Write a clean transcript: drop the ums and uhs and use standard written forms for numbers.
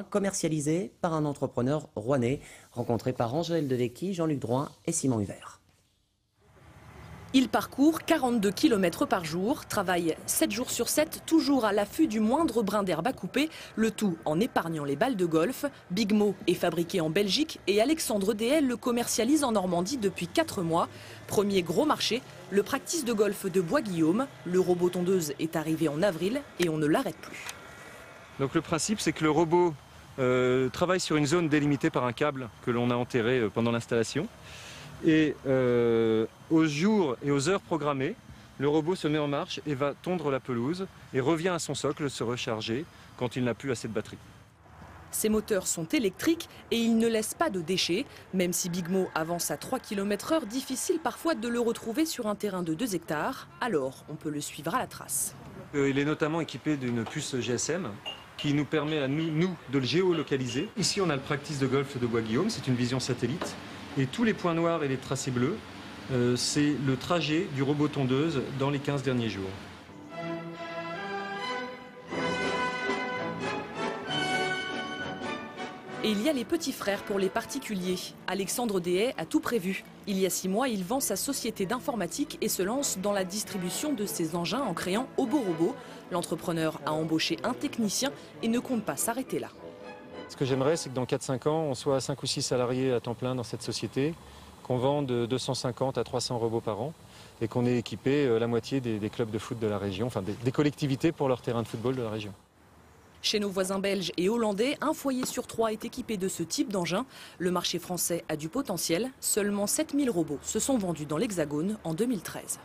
commercialisé par un entrepreneur rouennais, rencontré par Angèle Devecchi, Jean-Luc Drouin et Simon Huvert. Il parcourt 42 km par jour, travaille 7 jours sur 7, toujours à l'affût du moindre brin d'herbe à couper, le tout en épargnant les balles de golf. Big Mo est fabriqué en Belgique et Alexandre Dehaye le commercialise en Normandie depuis 4 mois. Premier gros marché, le practice de golf de Bois-Guillaume. Le robot tondeuse est arrivé en avril et on ne l'arrête plus. Donc le principe, c'est que le robot travaille sur une zone délimitée par un câble que l'on a enterré pendant l'installation. Et aux jours et aux heures programmées, le robot se met en marche et va tondre la pelouse et revient à son socle se recharger quand il n'a plus assez de batterie. Ces moteurs sont électriques et ils ne laissent pas de déchets. Même si Big Mo avance à 3 km/h, difficile parfois de le retrouver sur un terrain de 2 hectares. Alors on peut le suivre à la trace. Il est notamment équipé d'une puce GSM qui nous permet à nous de le géolocaliser. Ici on a le practice de golf de Bois-Guillaume, c'est une vision satellite. Et tous les points noirs et les tracés bleus, c'est le trajet du robot tondeuse dans les 15 derniers jours. Et il y a les petits frères pour les particuliers. Alexandre Dehaye a tout prévu. Il y a 6 mois, il vend sa société d'informatique et se lance dans la distribution de ses engins en créant Oborobo. L'entrepreneur a embauché un technicien et ne compte pas s'arrêter là. Ce que j'aimerais, c'est que dans 4-5 ans, on soit 5 ou 6 salariés à temps plein dans cette société, qu'on vende 250 à 300 robots par an et qu'on ait équipé la moitié des clubs de foot de la région, enfin des collectivités pour leur terrain de football de la région. Chez nos voisins belges et hollandais, un foyer sur 3 est équipé de ce type d'engin. Le marché français a du potentiel. Seulement 7000 robots se sont vendus dans l'Hexagone en 2013.